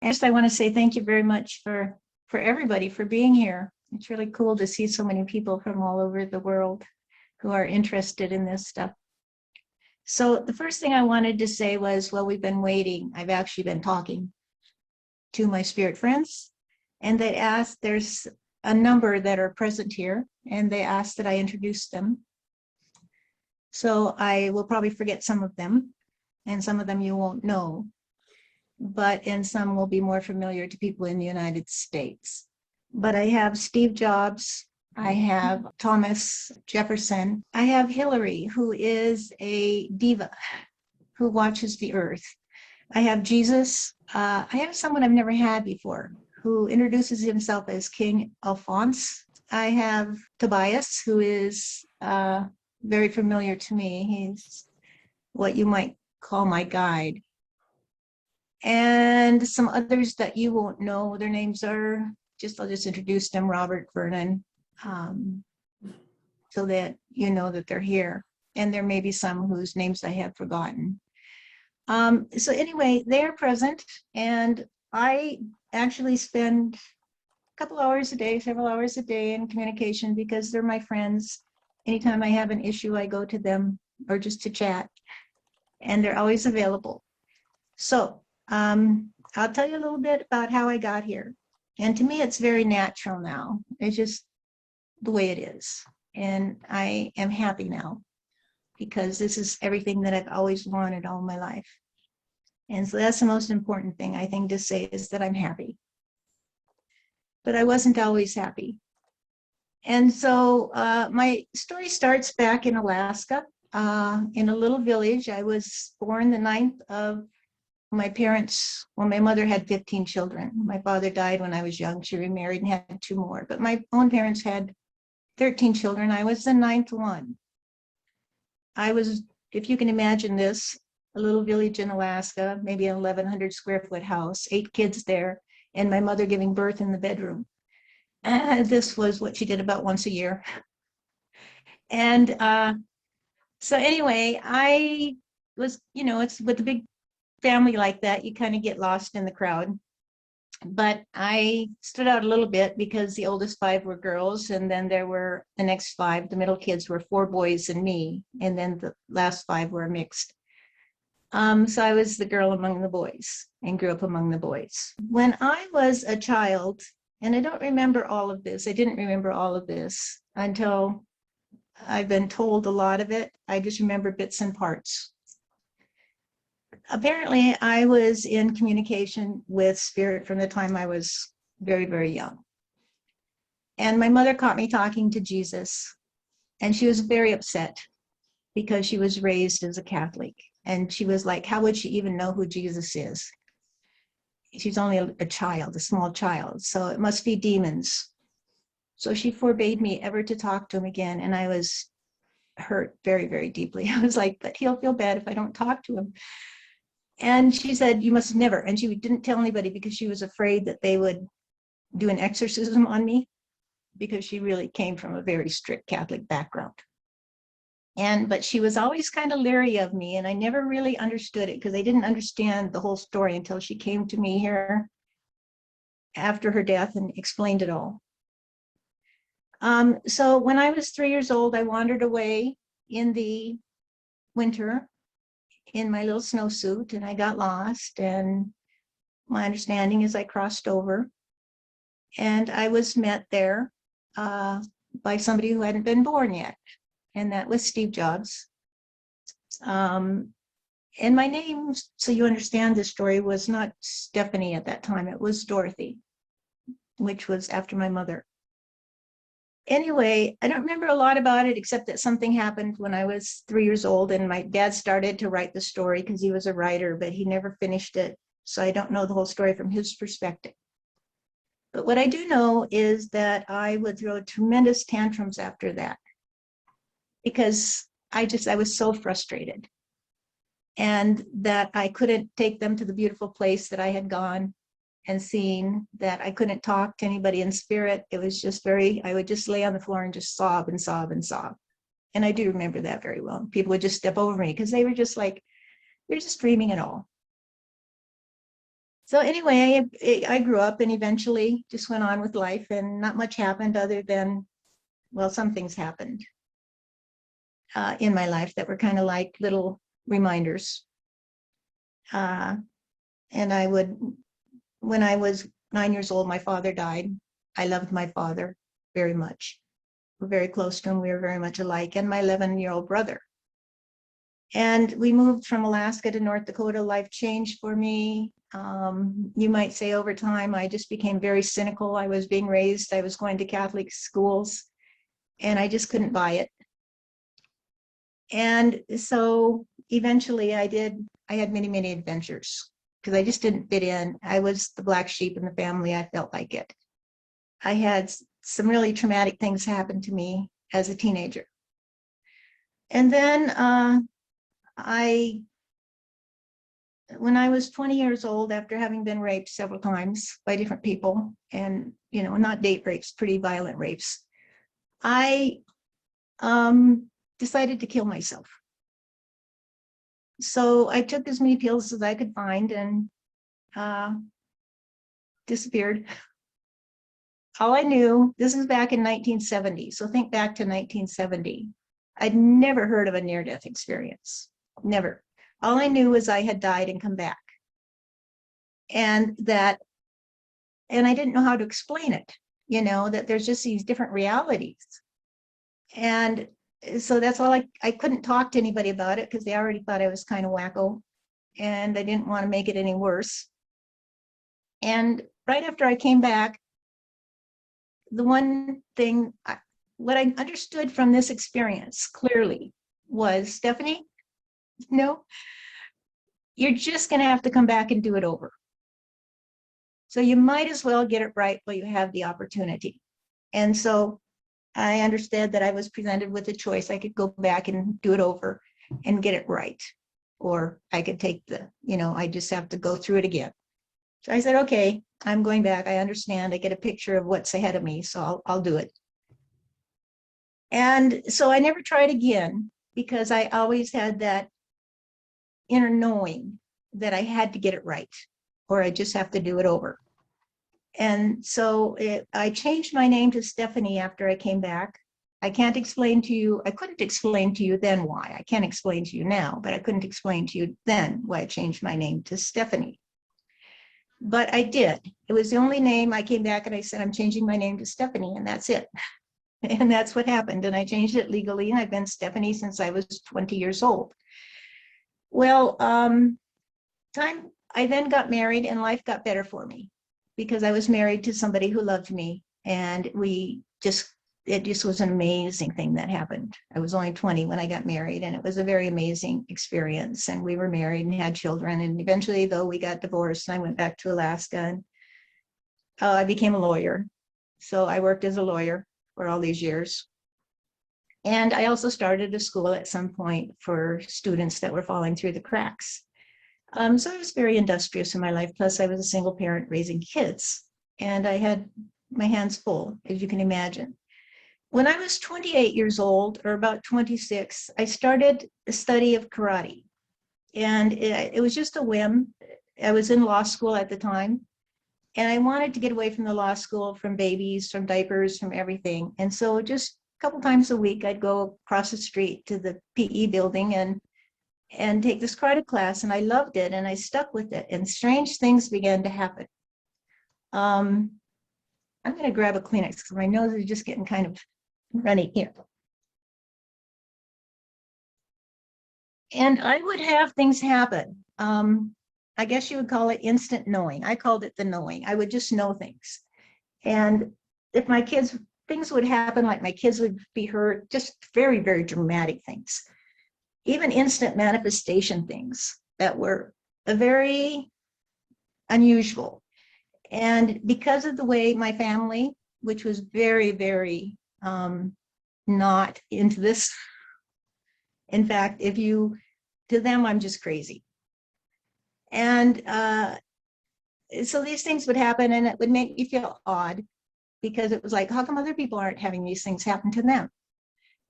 And just I want to say thank you very much for everybody for being here. It's really cool to see so many people from all over the world who are interested in this stuff. So the first thing I wanted to say was, well, we've been waiting. I've actually been talking to my spirit friends, and they asked, there's a number that are present here, and they asked that I introduce them. So I will probably forget some of them, and some of them you won't know, and some will be more familiar to people in the United States. But I have Steve Jobs, I have Thomas Jefferson, I have Hillary, who is a diva who watches the earth. I have Jesus. I have someone I've never had before who introduces himself as King Alphonse. I have Tobias, who is very familiar to me. He's what you might call my guide. And some others that you won't know. Their names are, I'll just introduce them, Robert, Vernon, so that you know that they're here. And there may be some whose names I have forgotten. So anyway, they're present, and I actually spend a couple hours a day, several hours a day in communication because they're my friends. Anytime I have an issue, I go to them or just to chat, and they're always available. So I'll tell you a little bit about how I got here. And to me, it's very natural now. It's just the way it is. And I am happy now because this is everything that I've always wanted all my life. And so that's the most important thing I think to say, is that I'm happy. But I wasn't always happy. And so my story starts back in Alaska, in a little village. I was born the 9th of my parents. Well, my mother had 15 children. My father died when I was young. She remarried and had 2 more. But my own parents had 13 children. I was the 9th one. I was, if you can imagine this, a little village in Alaska, maybe an 1,100 square foot house, 8 kids there, and my mother giving birth in the bedroom. This was what she did about once a year. And so anyway, I was, it's with a big family like that, you kind of get lost in the crowd. But I stood out a little bit because the oldest 5 were girls, and then there were the next 5, the middle kids were 4 boys and me, and then the last 5 were mixed. So I was the girl among the boys and grew up among the boys. When I was a child, and I don't remember all of this, I didn't remember all of this until I've been told a lot of it. I just remember bits and parts. Apparently, I was in communication with spirit from the time I was very, very young. And my mother caught me talking to Jesus, and she was very upset because she was raised as a Catholic. And she was like, how would she even know who Jesus is? She's only a child, a small child, so it must be demons. So she forbade me ever to talk to him again, and I was hurt very, very deeply. I was like, but he'll feel bad if I don't talk to him. And she said, you must never. And she didn't tell anybody because she was afraid that they would do an exorcism on me, because she really came from a very strict Catholic background. But she was always kind of leery of me, and I never really understood it because I didn't understand the whole story until she came to me here after her death and explained it all. So when I was 3 years old, I wandered away in the winter in my little snowsuit, and I got lost. And my understanding is I crossed over, and I was met there by somebody who hadn't been born yet. And that was Steve Jobs. And my name, so you understand this story, was not Stephanie at that time. It was Dorothy, which was after my mother. Anyway, I don't remember a lot about it, except that something happened when I was 3 years old, and my dad started to write the story because he was a writer, but he never finished it. So I don't know the whole story from his perspective. But what I do know is that I would throw tremendous tantrums after that, because I was so frustrated, and that I couldn't take them to the beautiful place that I had gone and seen, that I couldn't talk to anybody in spirit. It was just I would just lay on the floor and just sob and sob and sob. And I do remember that very well. People would just step over me because they were just like, you're just dreaming it all. So anyway, I grew up and eventually just went on with life, and not much happened other than, well, some things happened in my life that were kind of like little reminders. Uh, and when I was 9 years old, my father died. I loved my father very much. We're very close to him. We were very much alike, and my 11-year-old brother. And we moved from Alaska to North Dakota. Life changed for me. You might say over time, I just became very cynical. I was being raised, I was going to Catholic schools, and I just couldn't buy it. And so eventually I had many, many adventures because I just didn't fit in. I was the black sheep in the family. I felt like it. I had some really traumatic things happen to me as a teenager. And then when I was 20 years old, after having been raped several times by different people, and not date rapes, pretty violent rapes, I decided to kill myself. So I took as many pills as I could find and disappeared. All I knew, this is back in 1970, so think back to 1970. I'd never heard of a near-death experience, never. All I knew was I had died and come back. And I didn't know how to explain it, that there's just these different realities. And so that's all I couldn't talk to anybody about it because they already thought I was kind of wacko, and I didn't want to make it any worse. And right after I came back, the one thing, what I understood from this experience clearly was, Stephanie, no, you're just going to have to come back and do it over. So you might as well get it right while you have the opportunity. And so I understood that I was presented with a choice. I could go back and do it over and get it right. Or I could take I just have to go through it again. So I said, okay, I'm going back. I understand. I get a picture of what's ahead of me, so I'll do it. And so I never tried again because I always had that inner knowing that I had to get it right, or I just have to do it over. And so I changed my name to Stephanie after I came back. I couldn't explain to you then why. I can't explain to you now, but I couldn't explain to you then why I changed my name to Stephanie. But I did. It was the only name. I came back and I said, I'm changing my name to Stephanie, and that's it. And that's what happened. And I changed it legally, and I've been Stephanie since I was 20 years old. Well, I then got married, and life got better for me because I was married to somebody who loved me, and it just was an amazing thing that happened. I was only 20 when I got married, and it was a very amazing experience. And we were married and had children. And eventually, though, we got divorced, and I went back to Alaska, and I became a lawyer. So I worked as a lawyer for all these years. And I also started a school at some point for students that were falling through the cracks. So I was very industrious in my life. Plus, I was a single parent raising kids, and I had my hands full, as you can imagine. When I was 28 years old, or about 26, I started a study of karate. And it was just a whim. I was in law school at the time, and I wanted to get away from the law school, from babies, from diapers, from everything. And so just a couple times a week, I'd go across the street to the PE building and take this karate class, and I loved it, and I stuck with it, and strange things began to happen. I'm going to grab a Kleenex because my nose is just getting kind of runny here. And I would have things happen. I guess you would call it instant knowing. I called it the knowing. I would just know things. And if things would happen, like my kids would be hurt, just very, very dramatic things. Even instant manifestation things that were very unusual. And because of the way my family, which was very, very not into this, in fact, to them, I'm just crazy. And so these things would happen, and it would make me feel odd because it was like, how come other people aren't having these things happen to them?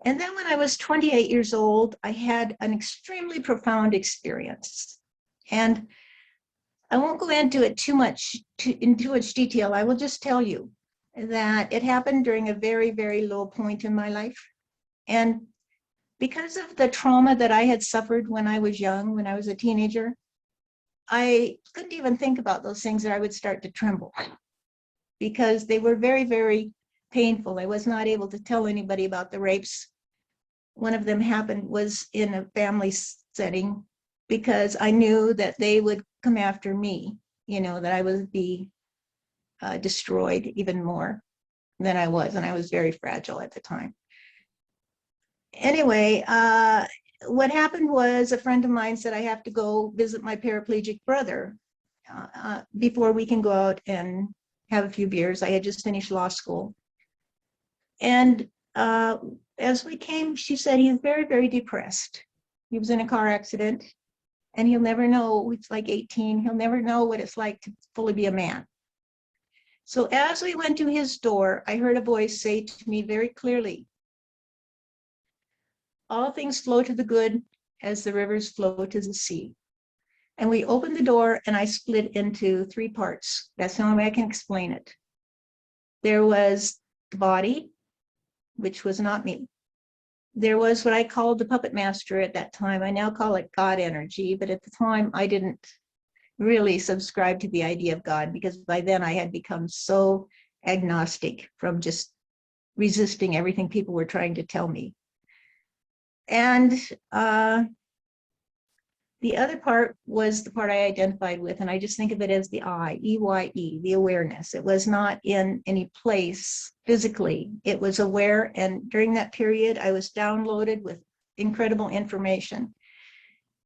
And then when I was 28 years old, I had an extremely profound experience. And I won't go into it in too much detail. I will just tell you that it happened during a very, very low point in my life. And because of the trauma that I had suffered when I was young, when I was a teenager, I couldn't even think about those things, or I would start to tremble because they were very, very painful. I was not able to tell anybody about the rapes. One of them was in a family setting, because I knew that they would come after me, that I would be destroyed even more than I was. And I was very fragile at the time. Anyway, what happened was a friend of mine said, I have to go visit my paraplegic brother before we can go out and have a few beers. I had just finished law school. And as we came, she said, he's very, very depressed. He was in a car accident, and he'll never know, it's like 18, he'll never know what it's like to fully be a man. So as we went to his door, I heard a voice say to me very clearly, all things flow to the good as the rivers flow to the sea. And we opened the door, and I split into 3 parts. That's the only way I can explain it. There was the body, which was not me. There was what I called the puppet master at that time. I now call it God energy, but at the time I didn't really subscribe to the idea of God, because by then I had become so agnostic from just resisting everything people were trying to tell me. And the other part was the part I identified with, and I just think of it as the I, E-Y-E, the awareness. It was not in any place physically. It was aware, and during that period, I was downloaded with incredible information.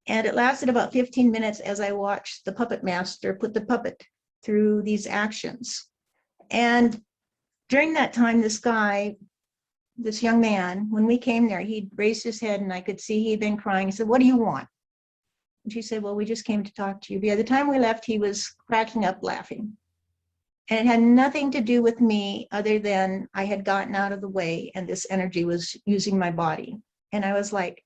And it lasted about 15 minutes as I watched the puppet master put the puppet through these actions. And during that time, this young man, when we came there, he'd raised his head, and I could see he'd been crying. He said, what do you want? And she said, well, we just came to talk to you. By the time we left, he was cracking up laughing. And it had nothing to do with me other than I had gotten out of the way, and this energy was using my body. And I was like,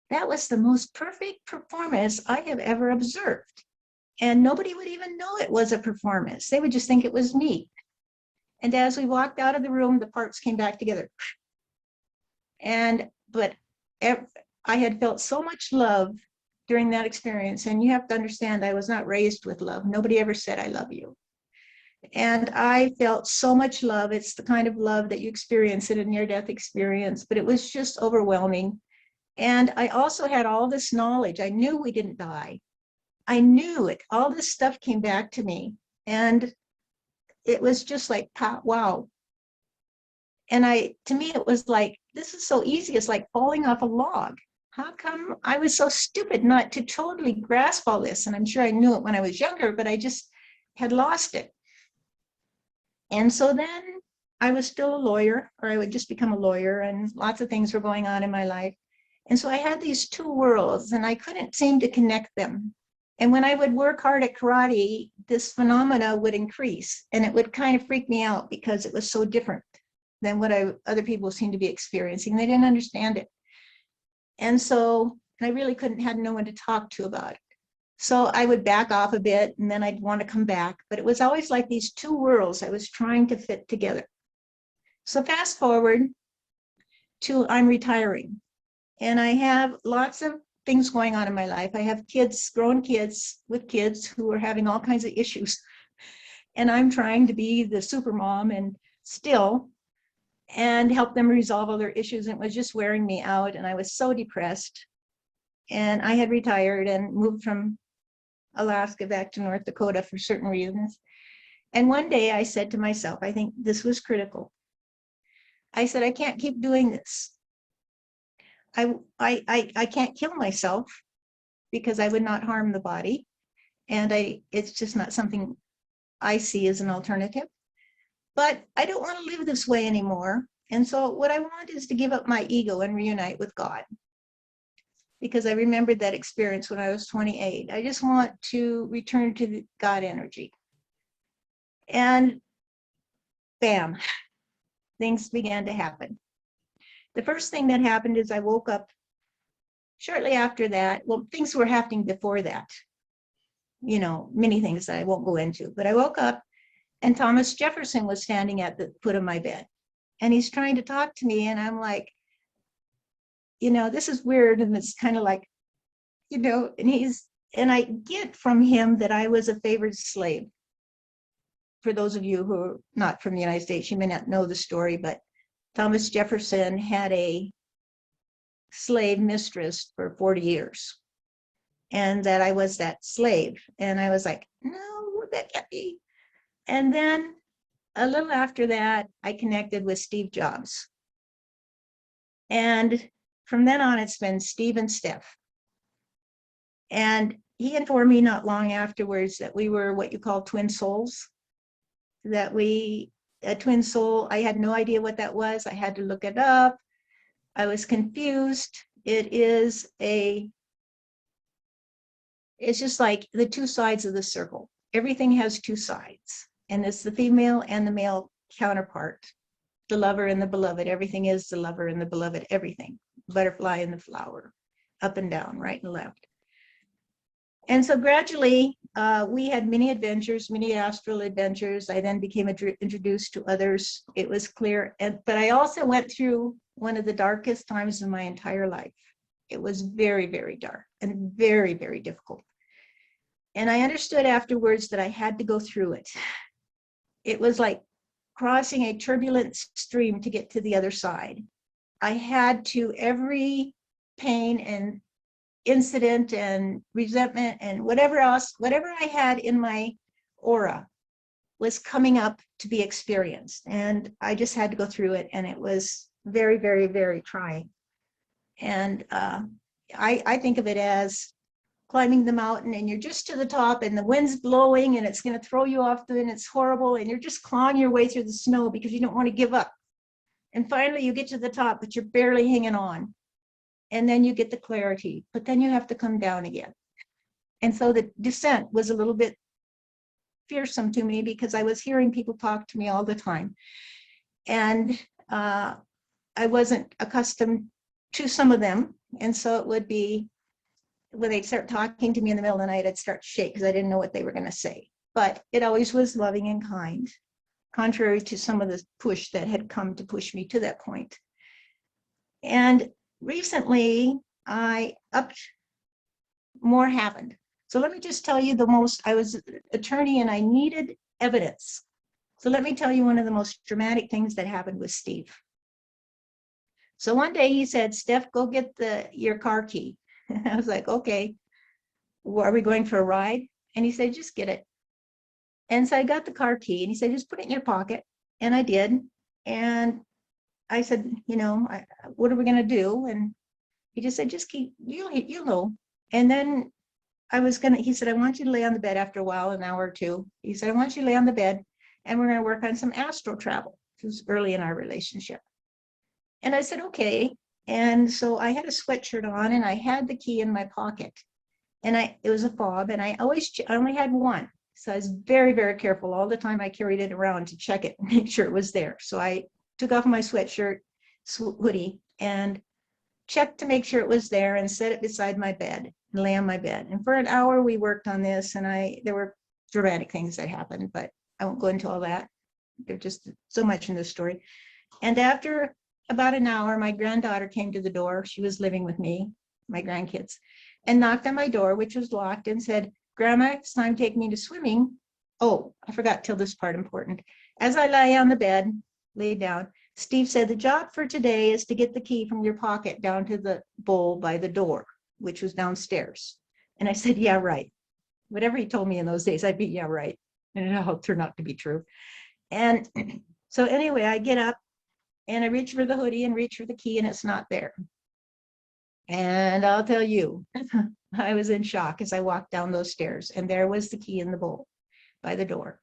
that was the most perfect performance I have ever observed. And nobody would even know it was a performance. They would just think it was me. And as we walked out of the room, the parts came back together. But I had felt so much love during that experience. And you have to understand, I was not raised with love. Nobody ever said, I love you. And I felt so much love. It's the kind of love that you experience in a near-death experience, but it was just overwhelming. And I also had all this knowledge. I knew we didn't die. I knew it. All this stuff came back to me. And it was just like, wow. And to me, it was like, this is so easy. It's like falling off a log. How come I was so stupid not to totally grasp all this? And I'm sure I knew it when I was younger, but I just had lost it. And so then I was still a lawyer, or I would just become a lawyer, and lots of things were going on in my life. And so I had these 2 worlds, and I couldn't seem to connect them. And when I would work hard at karate, this phenomena would increase, and it would kind of freak me out because it was so different than what other people seemed to be experiencing. They didn't understand it. And so I really had no one to talk to about it. So I would back off a bit, and then I'd want to come back. But it was always like these 2 worlds I was trying to fit together. So fast forward to I'm retiring. And I have lots of things going on in my life. I have kids, grown kids with kids who are having all kinds of issues. And I'm trying to be the super mom and help them resolve all their issues. And it was just wearing me out. And I was so depressed. And I had retired and moved from Alaska back to North Dakota for certain reasons. And one day I said to myself, I think this was critical. I said, I can't keep doing this. I can't kill myself because I would not harm the body. And it's just not something I see as an alternative. But I don't want to live this way anymore. And so what I want is to give up my ego and reunite with God. Because I remembered that experience when I was 28. I just want to return to the God energy. And bam, things began to happen. The first thing that happened is I woke up shortly after that. Well, things were happening before that. many things that I won't go into. But I woke up and Thomas Jefferson was standing at the foot of my bed and he's trying to talk to me. And I'm like, this is weird. And it's kind of like, and I get from him that I was a favored slave. For those of you who are not from the United States, you may not know the story, but Thomas Jefferson had a slave mistress for 40 years. And that I was that slave. And I was like, no, that can't be. And then a little after that, I connected with Steve Jobs. And from then on, it's been Steve and Steph. And he informed me not long afterwards that we were what you call twin souls, a twin soul. I had no idea what that was. I had to look it up. I was confused. It's just like the two sides of the circle. Everything has two sides, and it's the female and the male counterpart, the lover and the beloved. Everything is the lover and the beloved, everything. Butterfly and the flower, up and down, right and left. And so gradually, we had many adventures, many astral adventures. I then became introduced to others. It was clear. But I also went through one of the darkest times of my entire life. It was very, very dark and very, very difficult. And I understood afterwards that I had to go through it. It was like crossing a turbulent stream to get to the other side. I had to, every pain and incident and resentment and whatever else, whatever I had in my aura was coming up to be experienced. And I just had to go through it. And it was very, very, very trying. And I think of it as climbing the mountain and you're just to the top and the wind's blowing and it's going to throw you off and it's horrible. And you're just clawing your way through the snow because you don't want to give up. And finally you get to the top, but you're barely hanging on. And then you get the clarity, but then you have to come down again. And so the descent was a little bit fearsome to me because I was hearing people talk to me all the time. And I wasn't accustomed to some of them. And so it would be, when they'd start talking to me in the middle of the night, I'd start to shake because I didn't know what they were going to say. But it always was loving and kind, contrary to some of the push that had come to push me to that point. And recently, more happened. So let me just tell you I was an attorney and I needed evidence. So let me tell you one of the most dramatic things that happened with Steve. So one day he said, Steph, go get your car key. And I was like, okay, are we going for a ride? And he said, just get it. And so I got the car key and he said, just put it in your pocket. And I did. And I said, what are we going to do? And he just said, just keep, you'll know. And then he said, I want you to lay on the bed after a while, an hour or two. He said, I want you to lay on the bed and we're going to work on some astral travel. It was early in our relationship. And I said, okay. And so I had a sweatshirt on and I had the key in my pocket and it was a fob and I only had one. So I was very, very careful all the time. I carried it around to check it and make sure it was there. So I took off my sweatshirt, hoodie, and checked to make sure it was there and set it beside my bed and lay on my bed. And for an hour we worked on this and there were dramatic things that happened, but I won't go into all that. There's just so much in this story. And after about an hour, my granddaughter came to the door. She was living with me, my grandkids, and knocked on my door, which was locked, and said, Grandma, it's time to take me to swimming. Oh, I forgot to tell this part important. As I lay on the bed, laid down, Steve said, the job for today is to get the key from your pocket down to the bowl by the door, which was downstairs. And I said, yeah, right. Whatever he told me in those days, I'd be, yeah, right. And it all turned out to be true. And so anyway, I get up and I reach for the hoodie and reach for the key and it's not there. And I'll tell you, I was in shock as I walked down those stairs and there was the key in the bowl by the door.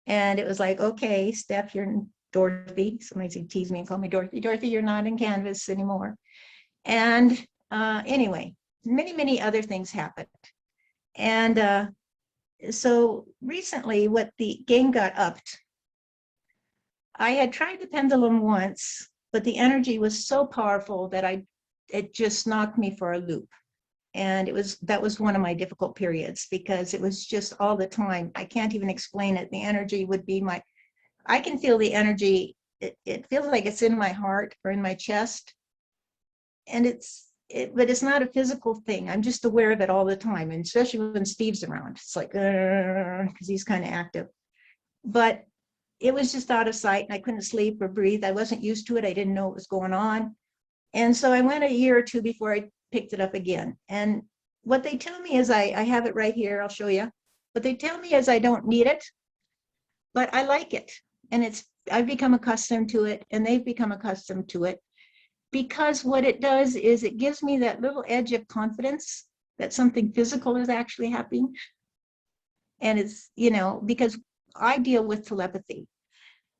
And it was like, okay, Steph, you're Dorothy. Somebody tease me and call me Dorothy. Dorothy, you're not in Canvas anymore. And anyway, many, many other things happened. And so recently what the game got upped. I had tried the pendulum once, but the energy was so powerful that it just knocked me for a loop. And that was one of my difficult periods because it was just all the time. I can't even explain it. The energy would be I can feel the energy. It feels like it's in my heart or in my chest. And but it's not a physical thing. I'm just aware of it all the time. And especially when Steve's around, it's like, because he's kind of active. But it was just out of sight and I couldn't sleep or breathe. I wasn't used to it. I didn't know what was going on. And so I went a year or two before I picked it up again. And what they tell me is I have it right here. I'll show you. What they tell me is I don't need it, but I like it. And I've become accustomed to it and they've become accustomed to it, because what it does is it gives me that little edge of confidence that something physical is actually happening. And it's, because I deal with telepathy.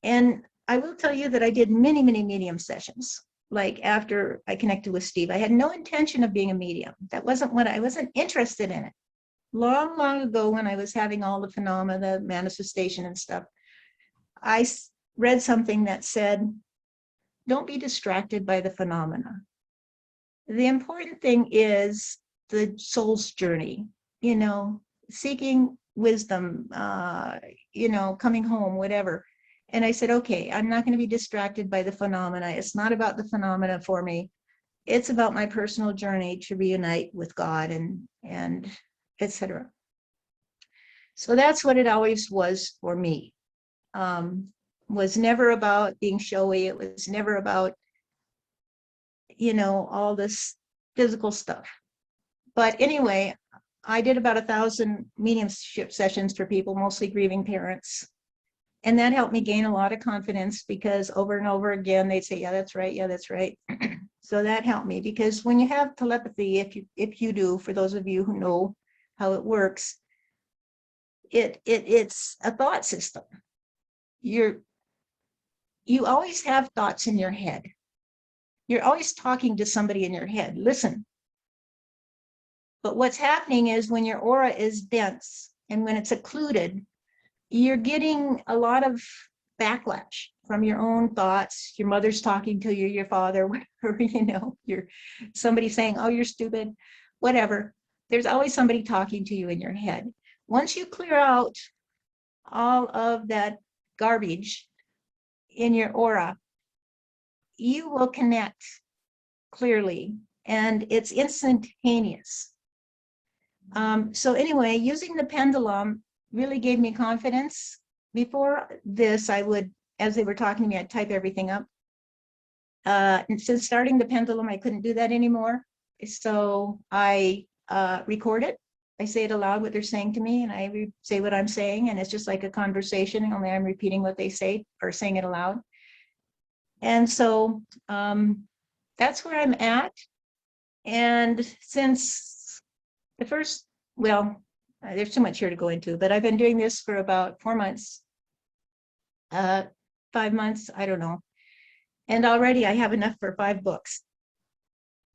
And I will tell you that I did many, many medium sessions. Like after I connected with Steve, I had no intention of being a medium. That wasn't what I wasn't interested in it. Long, long ago, when I was having all the phenomena, the manifestation and stuff, I read something that said, don't be distracted by the phenomena. The important thing is the soul's journey, seeking wisdom, coming home, whatever. And I said, okay, I'm not going to be distracted by the phenomena. It's not about the phenomena for me. It's about my personal journey to reunite with God and etc. So that's what it always was for me. Was never about being showy. It was never about, all this physical stuff. But anyway, I did about 1,000 mediumship sessions for people, mostly grieving parents. And that helped me gain a lot of confidence because over and over again, they'd say, yeah, that's right. Yeah, that's right. So that helped me, because when you have telepathy, if you do, for those of you who know how it works, it's a thought system. You always have thoughts in your head. You're always talking to somebody in your head. Listen. But what's happening is when your aura is dense and when it's occluded, you're getting a lot of backlash from your own thoughts. Your mother's talking to you, your father, whatever, you're somebody saying, oh, you're stupid, whatever. There's always somebody talking to you in your head. Once you clear out all of that garbage in your aura, you will connect clearly, and it's instantaneous. So anyway, using the pendulum really gave me confidence. Before this, I would, as they were talking to me, I'd type everything up. And since starting the pendulum, I couldn't do that anymore. So I record it. I say it aloud, what they're saying to me, and I say what I'm saying, and it's just like a conversation, only I'm repeating what they say or saying it aloud. And so that's where I'm at. And since the first, there's too much here to go into, but I've been doing this for about 4 months, 5 months, I don't know. And already I have enough for 5 books.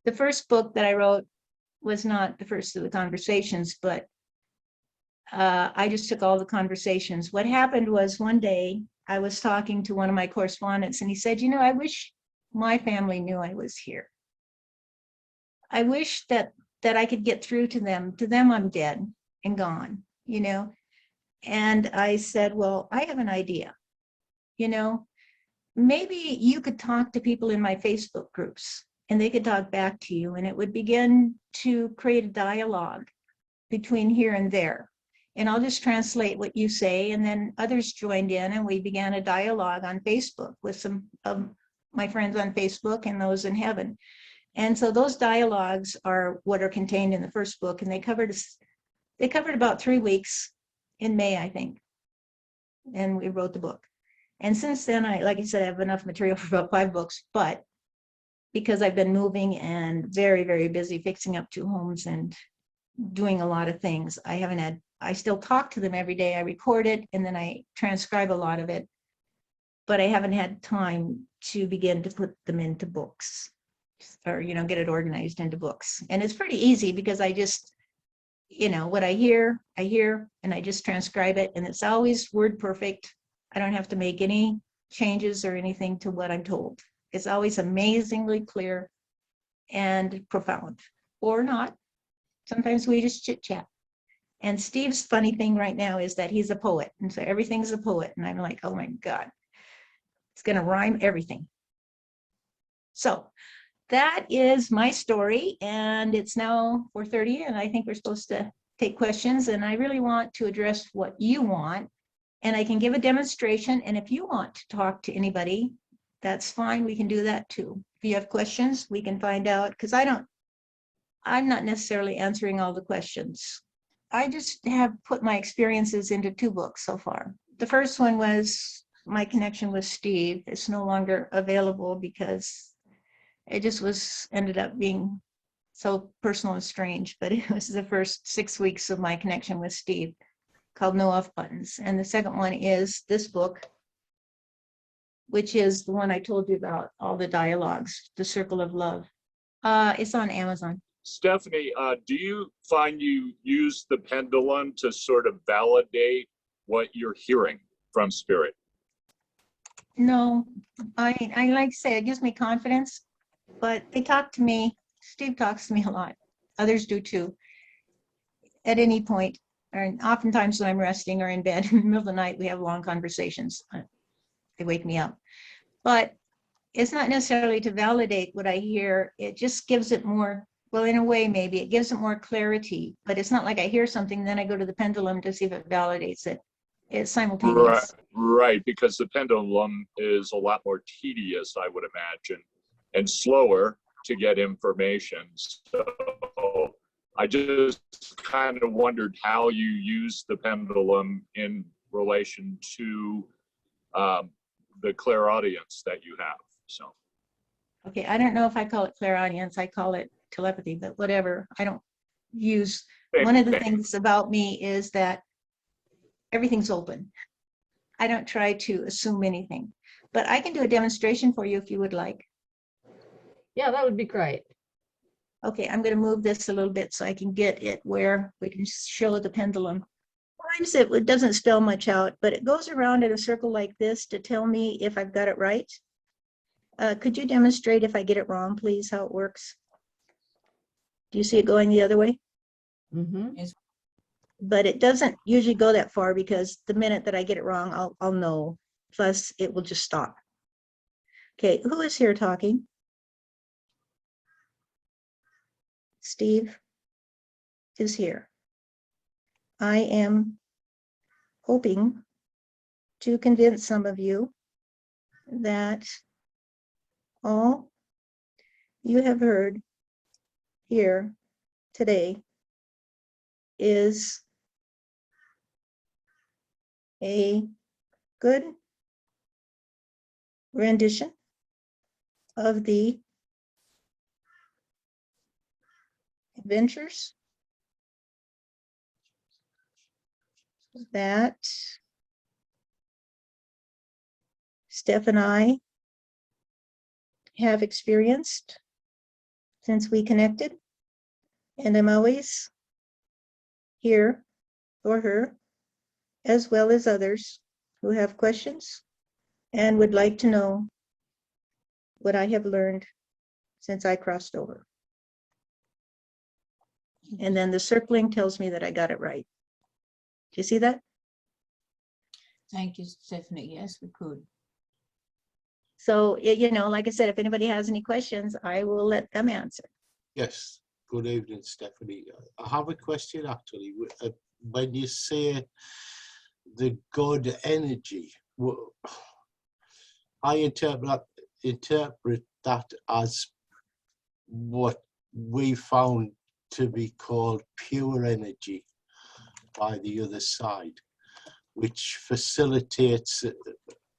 The first book that I wrote was not the first of the conversations, but I just took all the conversations. What happened was one day I was talking to one of my correspondents and he said, I wish my family knew I was here. I wish that I could get through to them. To them, I'm dead and gone, And I said, well, I have an idea. Maybe you could talk to people in my Facebook groups and they could talk back to you, and it would begin to create a dialogue between here and there. And I'll just translate what you say, and then others joined in, and we began a dialogue on Facebook with some of my friends on Facebook and those in heaven. And so those dialogues are what are contained in the first book, and they covered about 3 weeks in May, I think, and we wrote the book. And since then, like I said, I have enough material for about 5 books, but because I've been moving and very, very busy fixing up 2 homes and doing a lot of things, I still talk to them every day. I record it and then I transcribe a lot of it, but I haven't had time to begin to put them into books or, get it organized into books. And it's pretty easy because I just, what I hear, and I just transcribe it, and it's always word perfect. I don't have to make any changes or anything to what I'm told. It's always amazingly clear and profound, or not. Sometimes we just chit chat. And Steve's funny thing right now is that he's a poet. And so everything's a poet. And I'm like, oh my God, it's going to rhyme everything. So that is my story. And it's now 4:30. And I think we're supposed to take questions. And I really want to address what you want. And I can give a demonstration. And if you want to talk to anybody, that's fine. We can do that too. If you have questions, we can find out. Because I'm not necessarily answering all the questions. I just have put my experiences into 2 books so far. The first one was my connection with Steve. It's no longer available because it just ended up being so personal and strange, but it was the first 6 weeks of my connection with Steve, called No Off Buttons. And the second one is this book, which is the one I told you about, all the dialogues, The Circle of Love. It's on Amazon. Stephanie, do you find you use the pendulum to sort of validate what you're hearing from spirit? No, I like to say it gives me confidence, but they talk to me. Steve talks to me a lot. Others do too. At any point, or oftentimes when I'm resting or in bed in the middle of the night, we have long conversations. They wake me up. But it's not necessarily to validate what I hear. It just gives it more, well, in a way, maybe it gives it more clarity, but it's not like I hear something, then I go to the pendulum to see if it validates it. It's simultaneous. Right, because the pendulum is a lot more tedious, I would imagine, and slower to get information. So I just kind of wondered how you use the pendulum in relation to the clairaudience that you have. So, Okay, I don't know if I call it clairaudience, I call it telepathy, but whatever. I don't use, one of the things about me is that everything's open. I don't try to assume anything, but I can do a demonstration for you if you would like. Yeah, that would be great. Okay, I'm going to move this a little bit so I can get it where we can show the pendulum. Sometimes it doesn't spell much out, but it goes around in a circle like this to tell me if I've got it right. Could you demonstrate if I get it wrong, please, how it works? Do you see it going the other way? Mm-hmm. But it doesn't usually go that far because the minute that I get it wrong, I'll know. Plus, it will just stop. Okay, who is here talking? Steve is here. I am hoping to convince some of you that all you have heard here today is a good rendition of the adventures that Steph and I have experienced since we connected, and I'm always here for her, as well as others who have questions and would like to know what I have learned since I crossed over. And then the circling tells me that I got it right. Do you see that? Thank you, Stephanie. Yes, we could. So, you know, like I said, if anybody has any questions, I will let them answer. Yes, good evening, Stephanie. I have a question actually. When you say the good energy, I interpret that as what we found to be called pure energy by the other side, which facilitates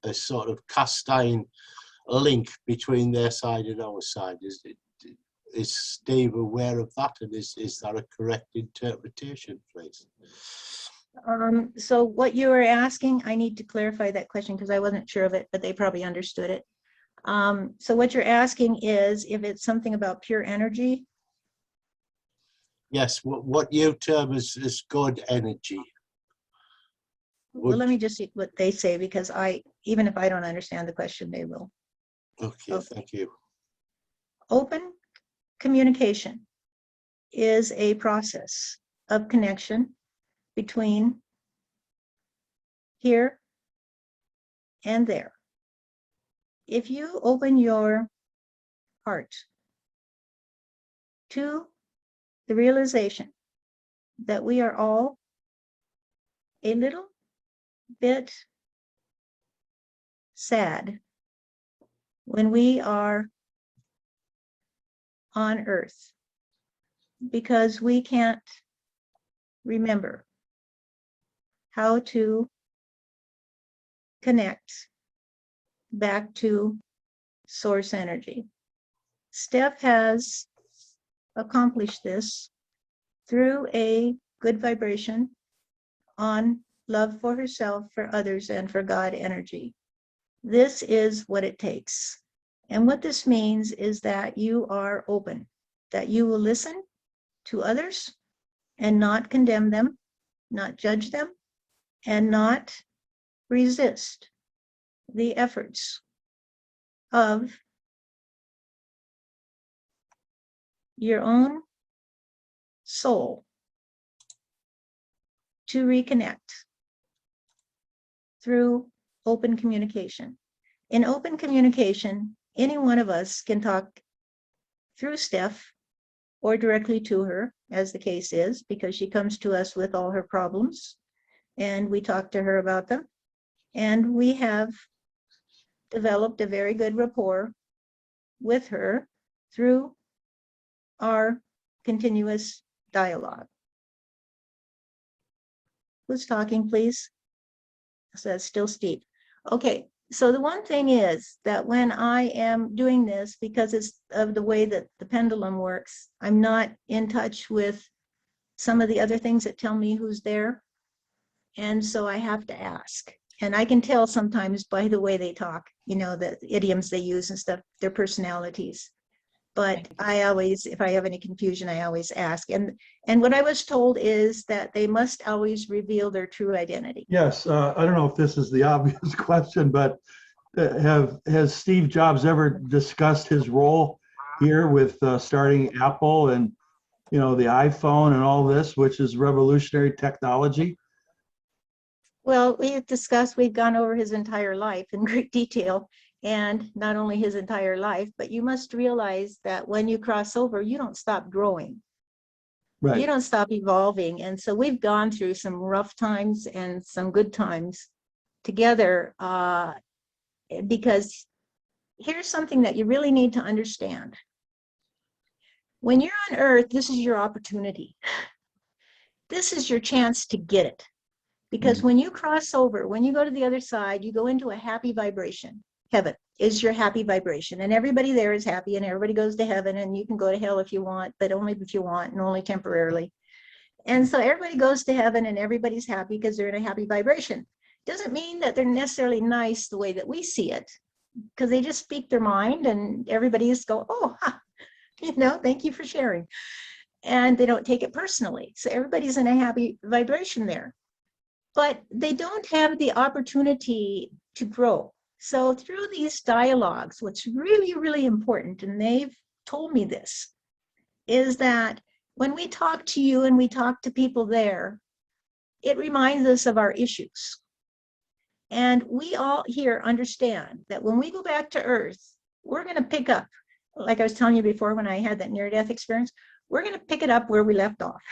a sort of cast iron link between their side and our side. Is Steve aware of that, and is that a correct interpretation, please? So what you were asking, I need to clarify that question because I wasn't sure of it, but they probably understood it. So what you're asking is if it's something about pure energy? Yes, what you term as good energy. Well, let me just see what they say, because even if I don't understand the question, they will. Okay, thank you. Open communication is a process of connection between here and there. If you open your heart to the realization that we are all a little bit sad when we are on earth because we can't remember how to connect back to source energy. Steph has accomplished this through a good vibration on love for herself, for others, and for God energy. This is what it takes. And what this means is that you are open, that you will listen to others and not condemn them, not judge them, and not resist the efforts of your own soul to reconnect through open communication. In open communication, any one of us can talk through Steph or directly to her, as the case is, because she comes to us with all her problems and we talk to her about them. And we have developed a very good rapport with her through our continuous dialogue. Who's talking, please? So that's still Steve. Okay, so the one thing is that when I am doing this, because it's of the way that the pendulum works, I'm not in touch with some of the other things that tell me who's there. And so I have to ask. And I can tell sometimes by the way they talk, you know, the idioms they use and stuff, their personalities. But I always, if I have any confusion, I always ask. And what I was told is that they must always reveal their true identity. Yes, I don't know if this is the obvious question, but has Steve Jobs ever discussed his role here with starting Apple and, you know, the iPhone and all this, which is revolutionary technology? Well, we've gone over his entire life in great detail, and not only his entire life, but you must realize that when you cross over, you don't stop growing. You Right. don't stop evolving. And so we've gone through some rough times and some good times together, because here's something that you really need to understand. When you're on Earth, this is your opportunity. This is your chance to get it. Because when you cross over, when you go to the other side, you go into a happy vibration. Heaven is your happy vibration, and everybody there is happy, and everybody goes to heaven, and you can go to hell if you want, but only if you want, and only temporarily. And so everybody goes to heaven, and everybody's happy because they're in a happy vibration. Doesn't mean that they're necessarily nice the way that we see it, because they just speak their mind, and everybody is go, oh, you know, thank you for sharing. And they don't take it personally. So everybody's in a happy vibration there. But they don't have the opportunity to grow. So through these dialogues, what's really, really important, and they've told me this, is that when we talk to you and we talk to people there, it reminds us of our issues. And we all here understand that when we go back to Earth, we're going to pick up, like I was telling you before when I had that near-death experience, we're going to pick it up where we left off.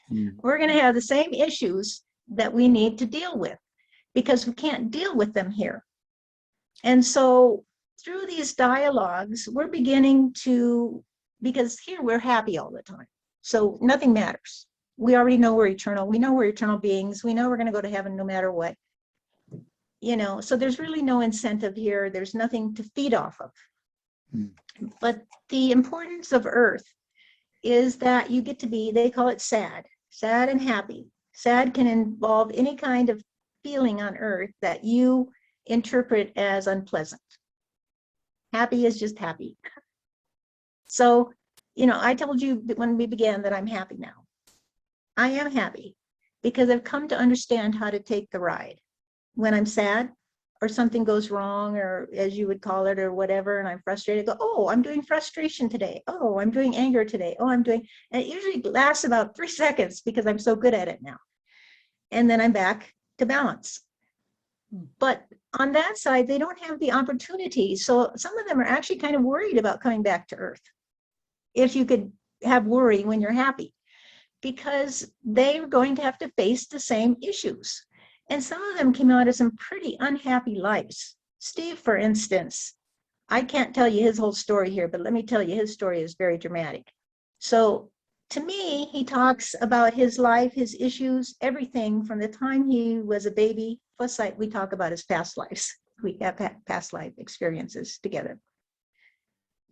We're going to have the same issues that we need to deal with because we can't deal with them here. And so through these dialogues, we're beginning to, because here we're happy all the time. So nothing matters. We already know we're eternal. We know we're eternal beings. We know we're going to go to heaven no matter what. You know, so there's really no incentive here. There's nothing to feed off of. But the importance of Earth is that you get to be, they call it sad and happy. Sad can involve any kind of feeling on Earth that you interpret as unpleasant. Happy is just happy. So, you know, I told you when we began that I'm happy now. I am happy because I've come to understand how to take the ride. When I'm sad, or something goes wrong, or as you would call it, or whatever, and I'm frustrated, I go, oh, I'm doing frustration today. Oh, I'm doing anger today. Oh, I'm doing, and it usually lasts about 3 seconds because I'm so good at it now. And then I'm back to balance. But on that side, they don't have the opportunity. So some of them are actually kind of worried about coming back to earth. If you could have worry when you're happy, because they're going to have to face the same issues. And some of them came out of some pretty unhappy lives. Steve, for instance, I can't tell you his whole story here, but let me tell you, his story is very dramatic. So to me, he talks about his life, his issues, everything from the time he was a baby. Plus, we talk about his past lives. We have past life experiences together.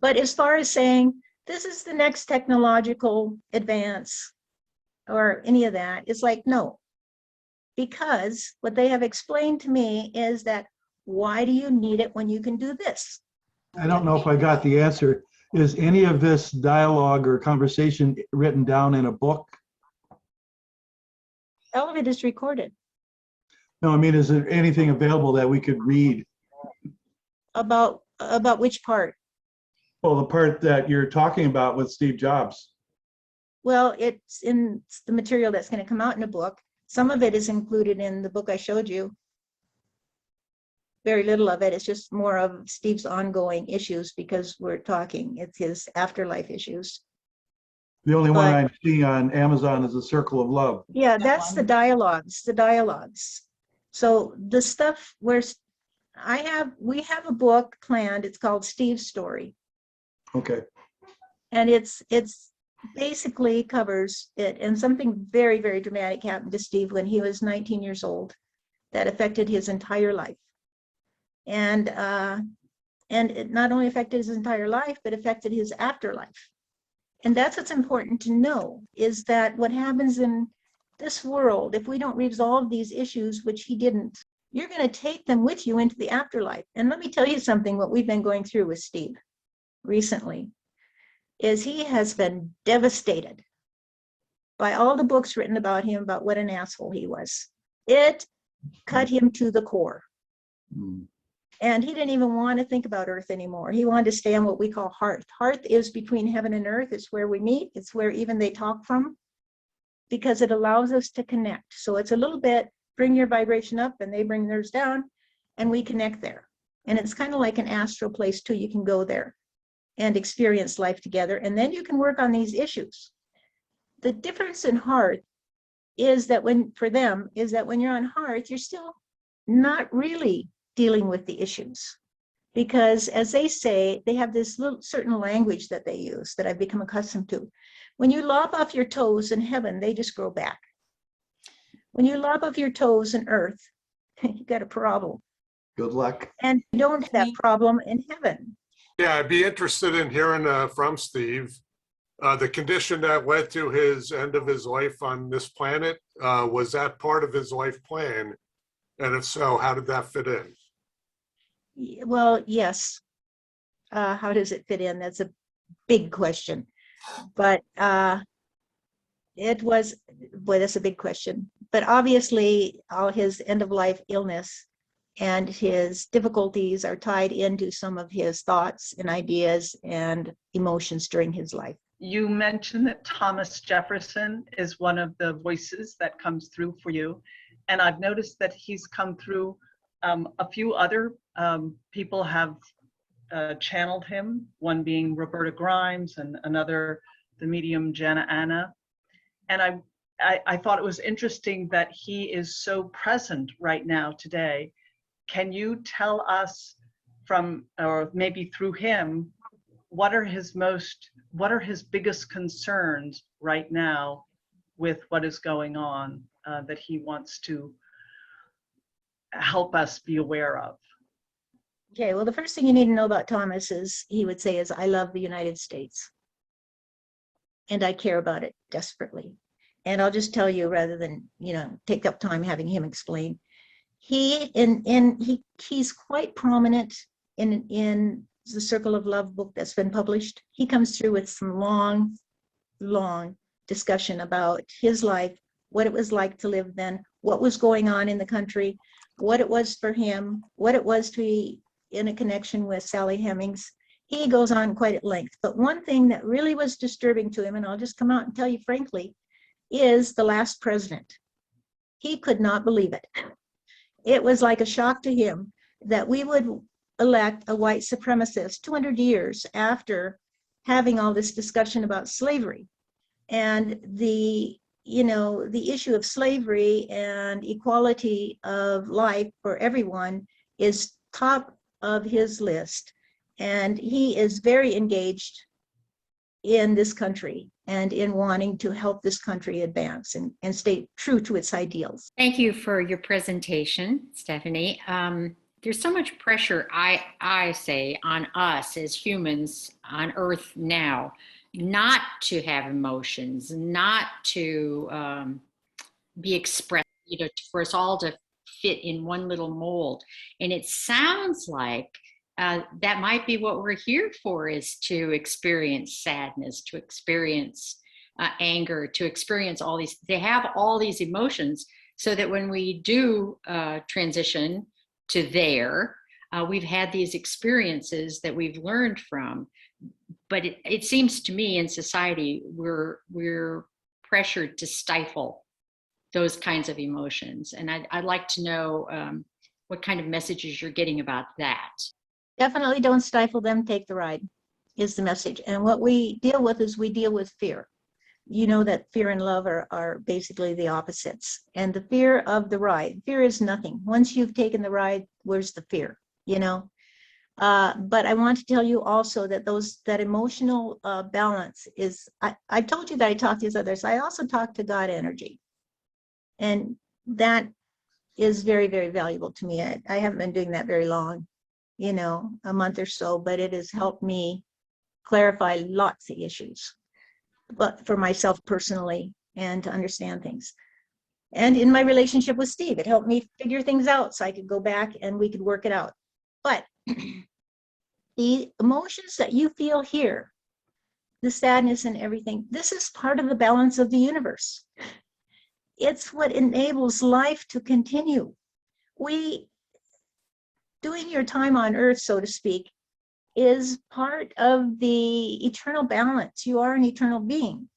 But as far as saying, this is the next technological advance or any of that, it's like, no. Because what they have explained to me is that, why do you need it when you can do this? I don't know if I got the answer. Is any of this dialogue or conversation written down in a book? All of it is recorded. No, I mean, is there anything available that we could read? About which part? Well, the part that you're talking about with Steve Jobs. Well, it's in the material that's going to come out in a book. Some of it is included in the book I showed you. Very little of it. It's just more of Steve's ongoing issues because we're talking. It's his afterlife issues. The only one But- I'm seeing on Amazon is A Circle of Love. Yeah, That that's the one. dialogues. So the stuff where we have a book planned. It's called Steve's Story. Okay. And it's basically covers it. And something very, very dramatic happened to Steve when he was 19 years old that affected his entire life. And it not only affected his entire life, but affected his afterlife. And that's what's important to know, is that what happens in this world, if we don't resolve these issues, which he didn't, you're going to take them with you into the afterlife. And let me tell you something, what we've been going through with Steve recently is he has been devastated by all the books written about him, about what an asshole he was. It cut him to the core. Mm. And he didn't even want to think about earth anymore. He wanted to stay on what we call hearth. Hearth is between heaven and earth. It's where we meet. It's where even they talk from, because it allows us to connect. So it's a little bit, bring your vibration up and they bring theirs down and we connect there. And it's kind of like an astral place too. You can go there and experience life together. And then you can work on these issues. The difference in hearth is that when you're on hearth, you're still not really dealing with the issues, because as they say, they have this little certain language that they use that I've become accustomed to. When you lop off your toes in heaven, they just grow back. When you lop off your toes in earth, you got a problem. Good luck. And you don't have that problem in heaven. Yeah, I'd be interested in hearing from Steve. The condition that led to his end of his life on this planet, was that part of his life plan? And if so, how did that fit in? Well, yes. How does it fit in? That's a big question. But it was, boy, that's a big question. But obviously, all his end of life illness and his difficulties are tied into some of his thoughts and ideas and emotions during his life. You mentioned that Thomas Jefferson is one of the voices that comes through for you. And I've noticed that he's come through, a few other people have channeled him, one being Roberta Grimes and another, the medium Jana Anna. And I thought it was interesting that he is so present right now today. Can you tell us from, or maybe through him, what are his biggest concerns right now with what is going on that he wants to help us be aware of? Okay, well, the first thing you need to know about Thomas is, he would say, is I love the United States. And I care about it desperately. And I'll just tell you, rather than, take up time having him explain. He's quite prominent in the Circle of Love book that's been published. He comes through with some long discussion about his life, what it was like to live then, what was going on in the country, what it was for him, what it was to be in a connection with Sally Hemings. He goes on quite at length. But one thing that really was disturbing to him, and I'll just come out and tell you frankly, is the last president. He could not believe it. It was like a shock to him that we would elect a white supremacist 200 years after having all this discussion about slavery. And the issue of slavery and equality of life for everyone is top of his list. And he is very engaged in this country and in wanting to help this country advance and stay true to its ideals. Thank you for your presentation, Stephanie. There's so much pressure, I say, on us as humans on Earth now, not to have emotions, not to be expressed, for us all to fit in one little mold. And it sounds like that might be what we're here for, is to experience sadness, to experience anger, to experience they have all these emotions, so that when we do transition to there, we've had these experiences that we've learned from. But it seems to me in society, we're pressured to stifle those kinds of emotions. And I'd like to know what kind of messages you're getting about that. Definitely don't stifle them, take the ride, is the message. And what we deal with is we deal with fear. You know that fear and love are basically the opposites. And the fear of the ride, fear is nothing. Once you've taken the ride, where's the fear, But I want to tell you also that that emotional balance is, I told you that I talked to these others. I also talk to God energy. And that is very, very valuable to me. I haven't been doing that very long, a month or so, but it has helped me clarify lots of issues, but for myself personally, and to understand things. And in my relationship with Steve, it helped me figure things out so I could go back and we could work it out. But the emotions that you feel here, the sadness and everything, this is part of the balance of the universe. It's what enables life to continue. Doing your time on Earth, so to speak, is part of the eternal balance. You are an eternal being,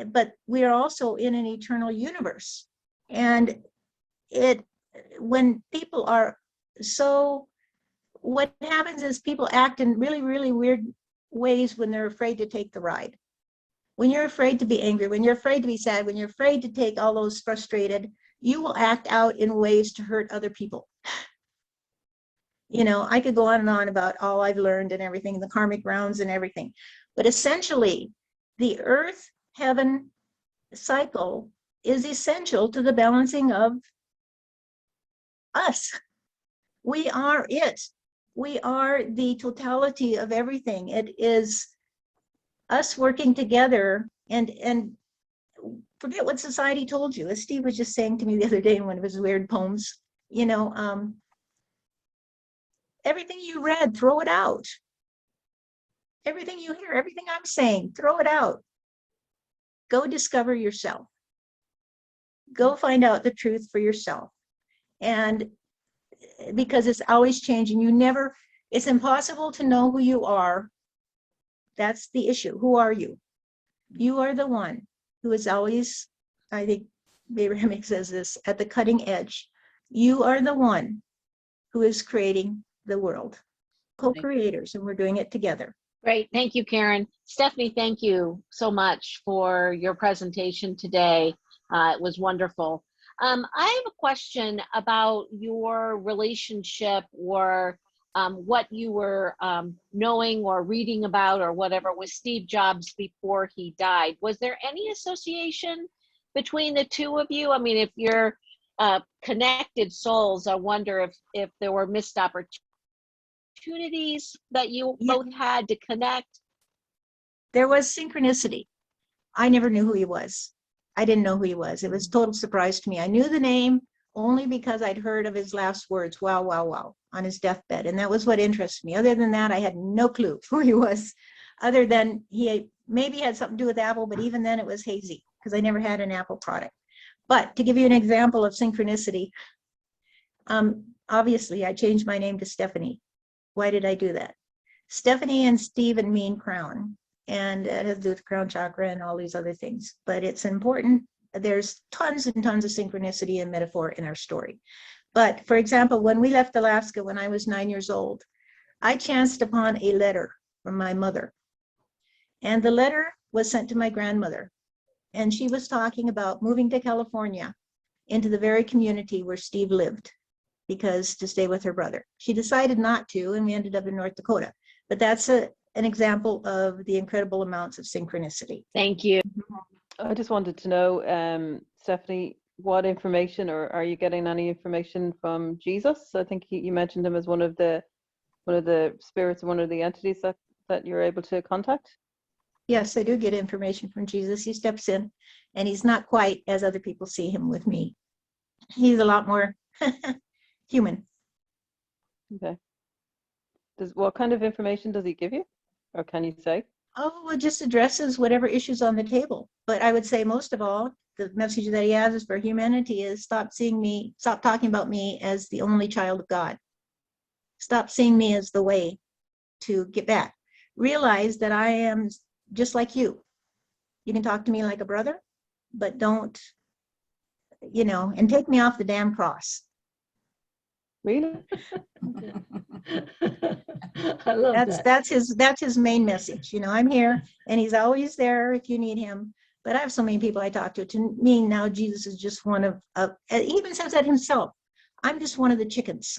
but we are also in an eternal universe. And when people are what happens is people act in really, really weird ways when they're afraid to take the ride. When you're afraid to be angry, when you're afraid to be sad, when you're afraid to take all those frustrated, you will act out in ways to hurt other people. I could go on and on about all I've learned and everything, the karmic rounds and everything. But essentially, the Earth-Heaven cycle is essential to the balancing of us. We are it. We are the totality of everything. It is us working together, and forget what society told you. As Steve was just saying to me the other day in one of his weird poems, everything you read, throw it out. Everything you hear, everything I'm saying, throw it out. Go discover yourself. Go find out the truth for yourself. And because it's always changing, it's impossible to know who you are. That's the issue. Who are you? You are the one who is always, I think Abraham says this, at the cutting edge. You are the one who is creating the world. Co-creators, and we're doing it together. Great. Thank you, Karen. Stephanie, thank you so much for your presentation today. It was wonderful. I have a question about your relationship or what you were knowing or reading about or whatever with Steve Jobs before he died. Was there any association between the two of you? I mean, if you're connected souls, I wonder if there were missed opportunities that you both had to connect. There was synchronicity. I never knew who he was. I didn't know who he was. It was a total surprise to me. I knew the name only because I'd heard of his last words, wow, wow, wow, on his deathbed. And that was what interested me. Other than that, I had no clue who he was, other than he maybe had something to do with Apple, but even then it was hazy because I never had an Apple product. But to give you an example of synchronicity, Obviously, I changed my name to Stephanie. Why did I do that? Stephanie and Stephen mean crown, and it has to do with crown chakra and all these other things. But it's important. There's tons and tons of synchronicity and metaphor in our story. But for example, when we left Alaska when I was 9 years old, I chanced upon a letter from my mother. And the letter was sent to my grandmother. And she was talking about moving to California into the very community where Steve lived, because to stay with her brother. She decided not to, and we ended up in North Dakota. But that's an example of the incredible amounts of synchronicity. Thank you. I just wanted to know, Stephanie, what information, or are you getting any information from Jesus? I think you mentioned him as one of the spirits, one of the entities that you're able to contact. Yes, I do get information from Jesus. He steps in, and he's not quite as other people see him with me. He's a lot more human. Okay. What kind of information does he give you, or can you say? Oh, well, just addresses whatever issues on the table. But I would say most of all, the message that he has is for humanity is stop talking about me as the only child of God. Stop seeing me as the way to get back. Realize that I am just like you. You can talk to me like a brother, but don't, and take me off the damn cross. Really? I love that. That's his main message. I'm here, and he's always there if you need him. But I have so many people I talk to. To me now, Jesus is just one of he even says that himself. I'm just one of the chickens.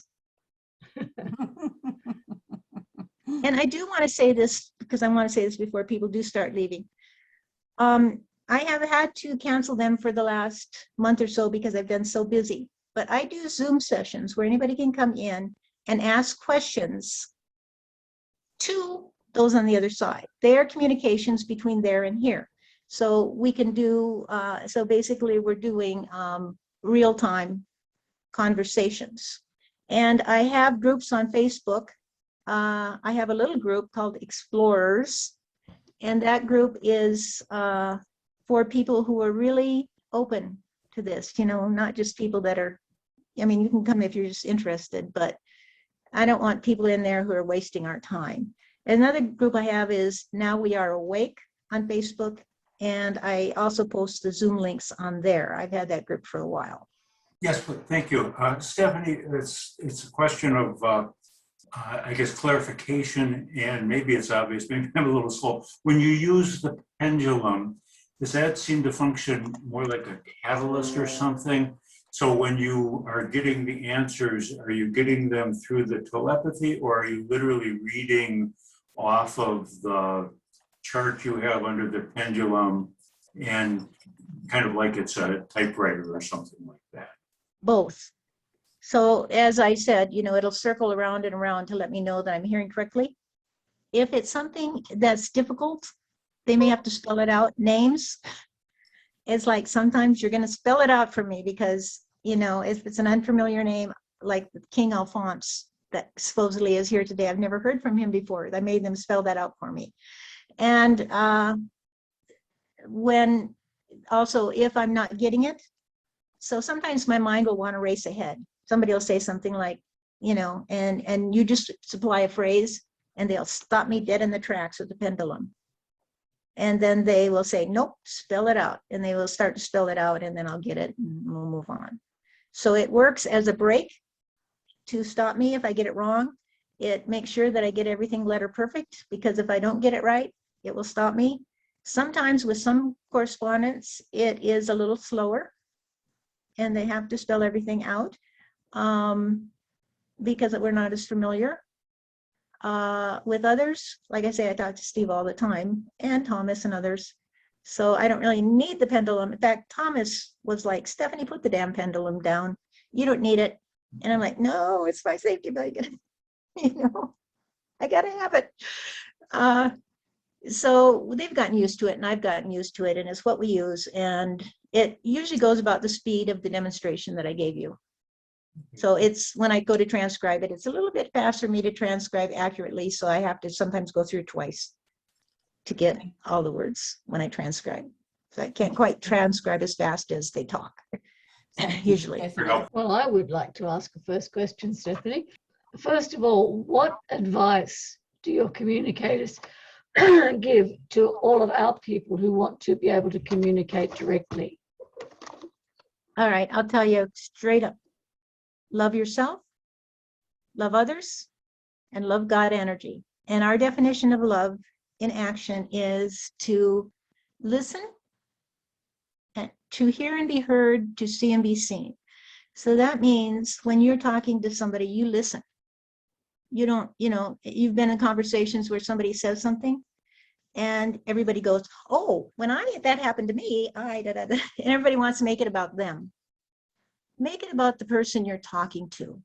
And I do want to say this, because I want to say this before people do start leaving. I have had to cancel them for the last month or so because I've been so busy. But I do Zoom sessions where anybody can come in and ask questions to those on the other side. They are communications between there and here. So we can do, so basically we're doing real-time conversations. And I have groups on Facebook. I have a little group called Explorers, and that group is for people who are really open to this, not just people that are, you can come if you're just interested, but I don't want people in there who are wasting our time. Another group I have is Now We Are Awake on Facebook, and I also post the Zoom links on there. I've had that group for a while. Yes, but thank you. Stephanie, it's a question of, I guess, clarification, and maybe it's obvious, maybe I'm a little slow. When you use the pendulum, does that seem to function more like a catalyst or something? So when you are getting the answers, are you getting them through the telepathy, or are you literally reading off of the chart you have under the pendulum, and kind of like it's a typewriter or something like that? Both. So as I said, it'll circle around and around to let me know that I'm hearing correctly. If it's something that's difficult, they may have to spell it out. Names, it's like sometimes you're going to spell it out for me because, if it's an unfamiliar name, like King Alphonse that supposedly is here today, I've never heard from him before. I made them spell that out for me. And when also, if I'm not getting it, so sometimes my mind will want to race ahead. Somebody will say something like, and you just supply a phrase and they'll stop me dead in the tracks with the pendulum. And then they will say, nope, spell it out. And they will start to spell it out, and then I'll get it and we'll move on. So it works as a break to stop me if I get it wrong. It makes sure that I get everything letter perfect, because if I don't get it right, it will stop me. Sometimes with some correspondence, it is a little slower and they have to spell everything out because we're not as familiar. With others, like I say, I talk to Steve all the time, and Thomas and others. So I don't really need the pendulum. In fact, Thomas was like, Stephanie, put the damn pendulum down. You don't need it. And I'm like, no, it's my safety blanket. I gotta have it. So they've gotten used to it, and I've gotten used to it, and it's what we use. And it usually goes about the speed of the demonstration that I gave you. So it's when I go to transcribe it, it's a little bit fast for me to transcribe accurately. So I have to sometimes go through twice to get all the words when I transcribe. So I can't quite transcribe as fast as they talk. Thank you, usually. Stephanie. Well, I would like to ask a first question, Stephanie. First of all, what advice do your communicators give to all of our people who want to be able to communicate directly? All right, I'll tell you straight up. Love yourself, love others, and love God energy. And our definition of love in action is to listen, and to hear and be heard, to see and be seen. So that means when you're talking to somebody, you listen. You don't, you've been in conversations where somebody says something and everybody goes, oh, when that happened to me, and everybody wants to make it about them. Make it about the person you're talking to.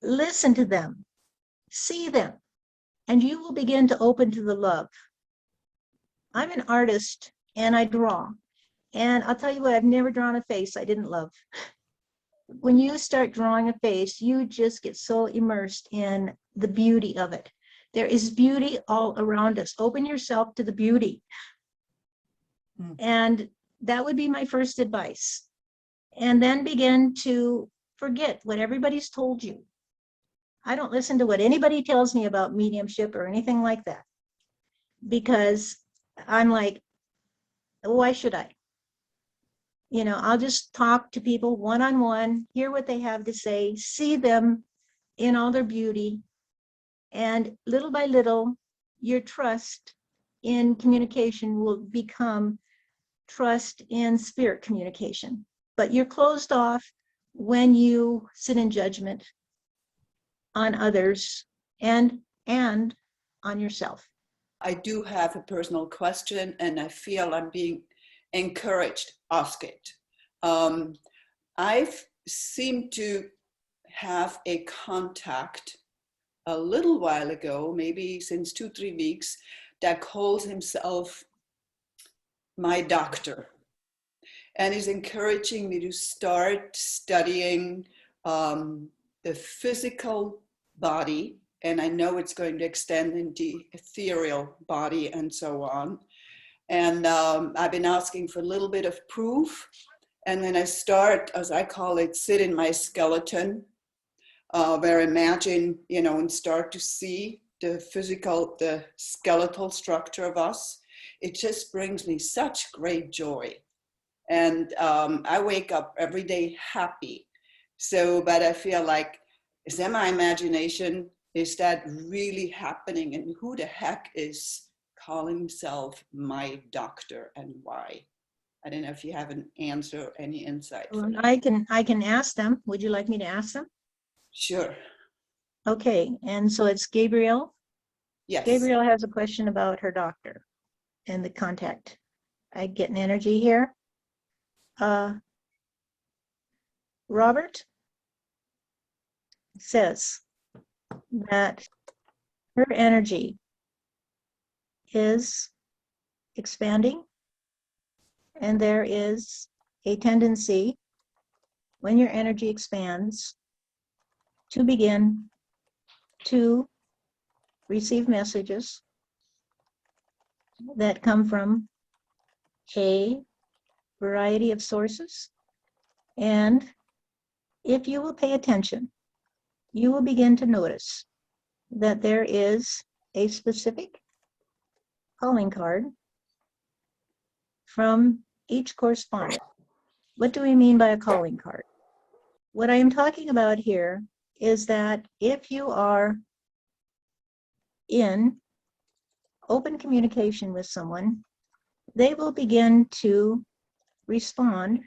Listen to them, see them, and you will begin to open to the love. I'm an artist and I draw. And I'll tell you what, I've never drawn a face I didn't love. When you start drawing a face, you just get so immersed in the beauty of it. There is beauty all around us. Open yourself to the beauty. And that would be my first advice. And then begin to forget what everybody's told you. I don't listen to what anybody tells me about mediumship or anything like that, because I'm like, why should I? I'll just talk to people one-on-one, hear what they have to say, see them in all their beauty. And little by little, your trust in communication will become trust in spirit communication. But you're closed off when you sit in judgment on others and on yourself. I do have a personal question, and I feel I'm being encouraged. Ask it. I've seemed to have a contact a little while ago, maybe since 2-3 weeks, that calls himself my doctor, and is encouraging me to start studying the physical body, and I know it's going to extend into ethereal body and so on. And I've been asking for a little bit of proof. And then I start, as I call it, sit in my skeleton, where I imagine, and start to see the skeletal structure of us. It just brings me such great joy. And I wake up every day happy. So, but I feel like, is that my imagination? Is that really happening? And who the heck is calling himself my doctor, and why? I don't know if you have an answer or any insight. Well, I can ask them. Would you like me to ask them? Sure. Okay, and so it's Gabrielle. Yes. Gabrielle has a question about her doctor and the contact. I get an energy here. Robert says that her energy is expanding, and there is a tendency when your energy expands to begin to receive messages that come from a variety of sources. And if you will pay attention, you will begin to notice that there is a specific calling card from each correspondent. What do we mean by a calling card? What I am talking about here is that if you are in open communication with someone, they will begin to respond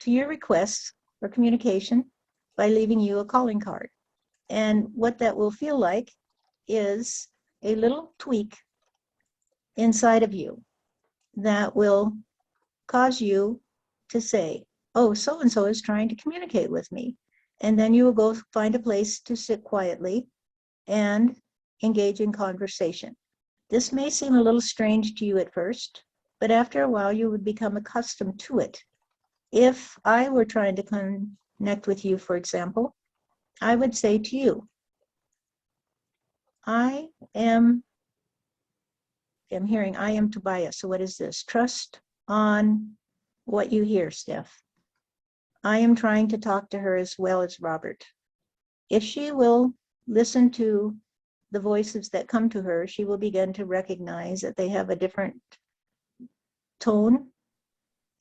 to your requests for communication by leaving you a calling card. And what that will feel like is a little tweak inside of you that will cause you to say, oh, so-and-so is trying to communicate with me. And then you will go find a place to sit quietly and engage in conversation. This may seem a little strange to you at first, but after a while you would become accustomed to it. If I were trying to connect with you, for example, I would say to you, I'm hearing I am Tobias. So what is this? Trust on what you hear, Steph. I am trying to talk to her as well as Robert. If she will listen to the voices that come to her, she will begin to recognize that they have a different tone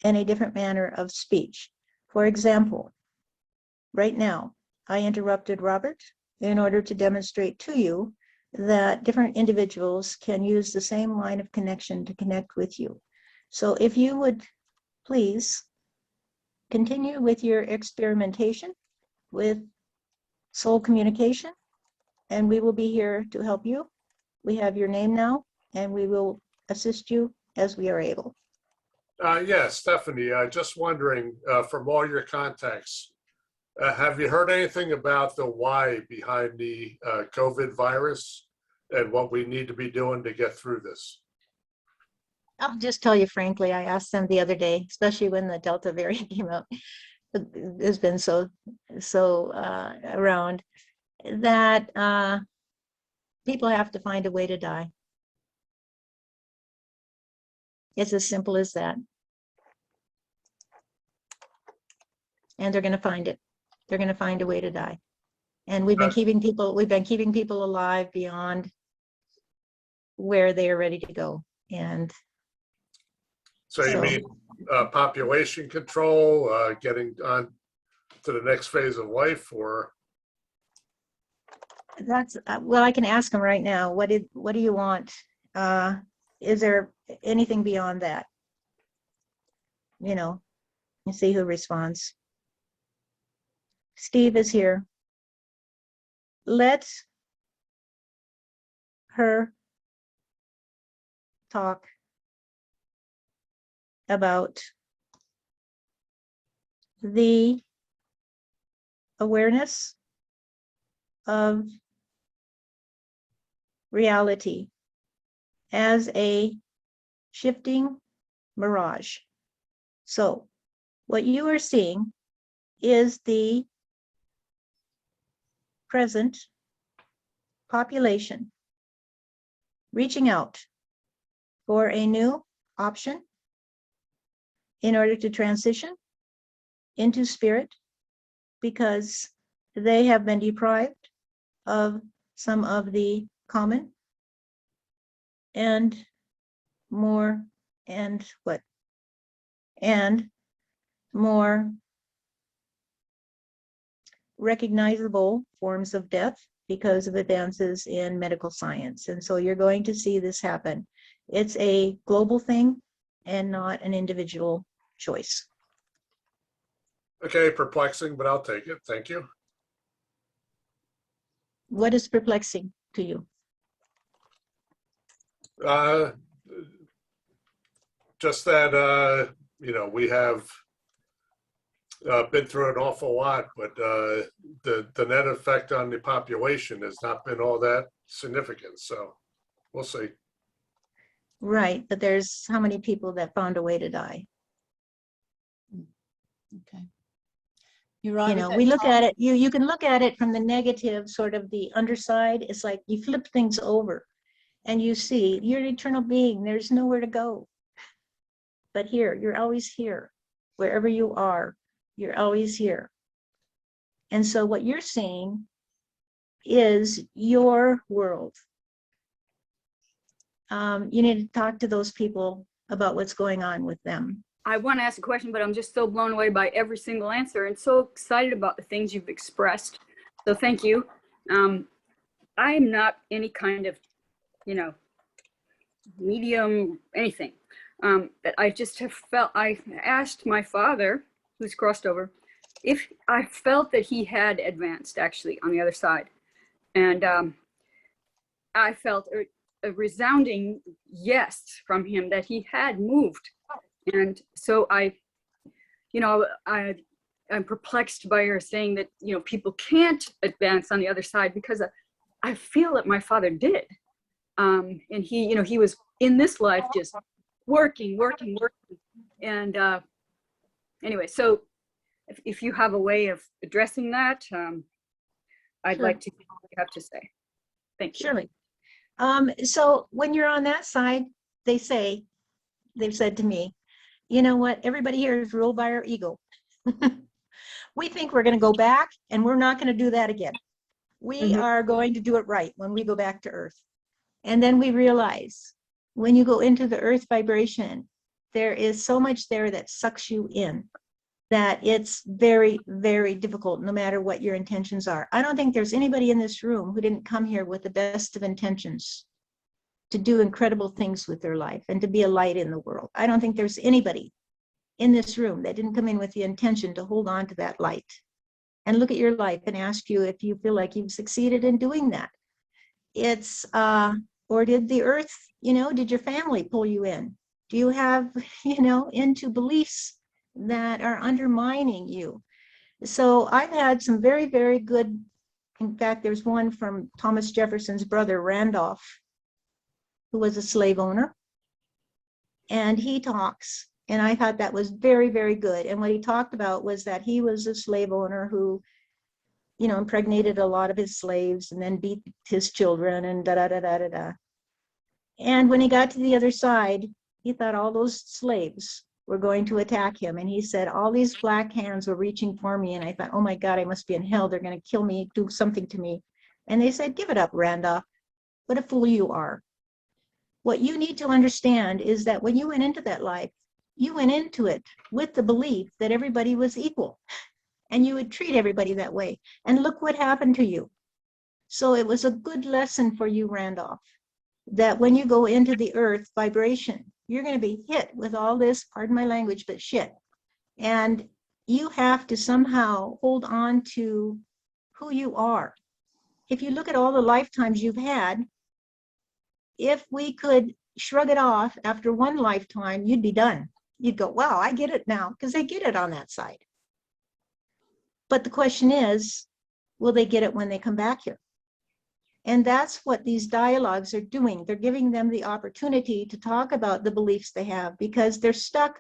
and a different manner of speech. For example, right now, I interrupted Robert in order to demonstrate to you that different individuals can use the same line of connection to connect with you. So if you would please continue with your experimentation with soul communication, and we will be here to help you. We have your name now, and we will assist you as we are able. Yeah, Stephanie, just wondering, from all your contacts, have you heard anything about the why behind the COVID virus and what we need to be doing to get through this? I'll just tell you frankly, I asked them the other day, especially when the Delta variant came out, has been so around, that people have to find a way to die. It's as simple as that. And they're going to find it. They're going to find a way to die. And we've been keeping people alive beyond where they are ready to go. And so you mean population control, getting on to the next phase of life, or? That's, well, I can ask them right now. What do you want? Is there anything beyond that? You know, and see who responds. Steve is here. Let her talk about the awareness of reality as a shifting mirage. So what you are seeing is the present population reaching out for a new option in order to transition into spirit, because they have been deprived of some of the common and more recognizable forms of death because of advances in medical science. And so you're going to see this happen. It's a global thing and not an individual choice. Okay, perplexing, but I'll take it. Thank you. What is perplexing to you? Just that, you know, we have been through an awful lot, but the net effect on the population has not been all that significant. So we'll see. Right, but there's how many people that found a way to die? Okay. You're right. You know, we look at it, you can look at it from the negative, sort of the underside. It's like you flip things over and you see you're an eternal being. There's nowhere to go. But here, you're always here. Wherever you are, you're always here. And so what you're seeing is your world. You need to talk to those people about what's going on with them. I want to ask a question, but I'm just so blown away by every single answer and so excited about the things you've expressed. So thank you. I am not any kind of, you know, medium, anything. But I just have felt, I asked my father, who's crossed over, if I felt that he had advanced actually on the other side. And I felt a resounding yes from him that he had moved. And so I'm perplexed by your saying that, you know, people can't advance on the other side, because I feel that my father did. And he, you know, he was in this life just working. And anyway, so if you have a way of addressing that, I'd like to hear what you have to say. Thank you. Surely. So when you're on that side, they've said to me, you know what, everybody here is ruled by our ego. We think we're going to go back, and we're not going to do that again. We Mhm. are going to do it right when we go back to Earth. And then we realize when you go into the Earth vibration, there is so much there that sucks you in that it's very, very difficult, no matter what your intentions are. I don't think there's anybody in this room who didn't come here with the best of intentions to do incredible things with their life and to be a light in the world. I don't think there's anybody in this room that didn't come in with the intention to hold on to that light and look at your life and ask you if you feel like you've succeeded in doing that. It's, or did the Earth, did your family pull you in? Do you have, into beliefs that are undermining you? So I've had some very, very good, in fact, there's one from Thomas Jefferson's brother, Randolph, who was a slave owner. And he talks, and I thought that was very, very good. And what he talked about was that he was a slave owner who, impregnated a lot of his slaves and then beat his children and da da da da da da. And when he got to the other side, he thought all those slaves were going to attack him. And he said, all these black hands were reaching for me. And I thought, oh my God, I must be in hell. They're going to kill me, do something to me. And they said, give it up, Randolph. What a fool you are. What you need to understand is that when you went into that life, you went into it with the belief that everybody was equal and you would treat everybody that way. And look what happened to you. So it was a good lesson for you, Randolph, that when you go into the Earth vibration, you're going to be hit with all this, pardon my language, but shit. And you have to somehow hold on to who you are. If you look at all the lifetimes you've had, if we could shrug it off after one lifetime, you'd be done. You'd go, wow, I get it now, because they get it on that side. But the question is, will they get it when they come back here? And that's what these dialogues are doing. They're giving them the opportunity to talk about the beliefs they have, because they're stuck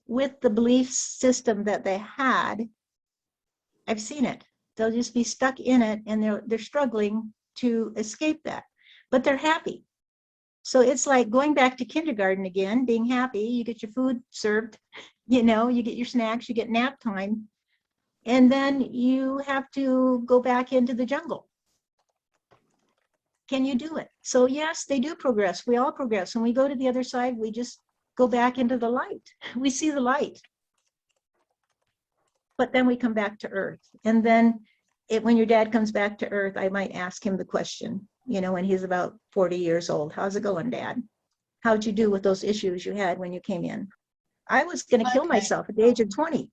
with the belief system that they had. I've seen it. They'll just be stuck in it, and they're struggling to escape that, but they're happy. So it's like going back to kindergarten again, being happy. You get your food served, you get your snacks, you get nap time, and then you have to go back into the jungle. Can you do it? So yes, they do progress. We all progress. When we go to the other side, we just go back into the light. We see the light. But then we come back to Earth. And then when your dad comes back to Earth, I might ask him the question, when he's about 40 years old. How's it going, Dad? How'd you do with those issues you had when you came in? I was going to kill myself at the age of 20,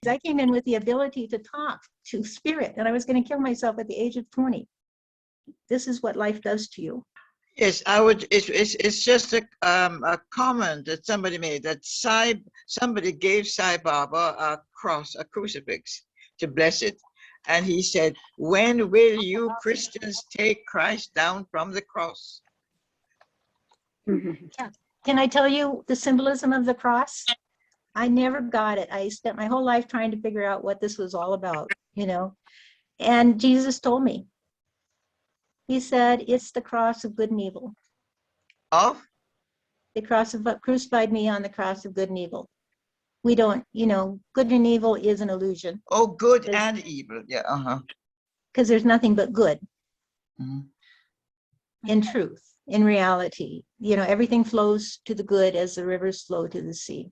I came in with the ability to talk to spirit, and I was going to kill myself at the age of 20. This is what life does to you. Yes, I would. It's just a comment that somebody made, that somebody gave Sai Baba a cross, a crucifix, to bless it, and he said, "When will you Christians take Christ down from the cross?" Yeah. Can I tell you the symbolism of the cross? I never got it. I spent my whole life trying to figure out what this was all about, And Jesus told me. He said, it's the cross of good and evil. Of? The cross of what crucified me on the cross of good and evil. We don't, good and evil is an illusion. Oh, good and evil. Yeah, Because there's nothing but good. In truth, in reality, everything flows to the good as the rivers flow to the sea.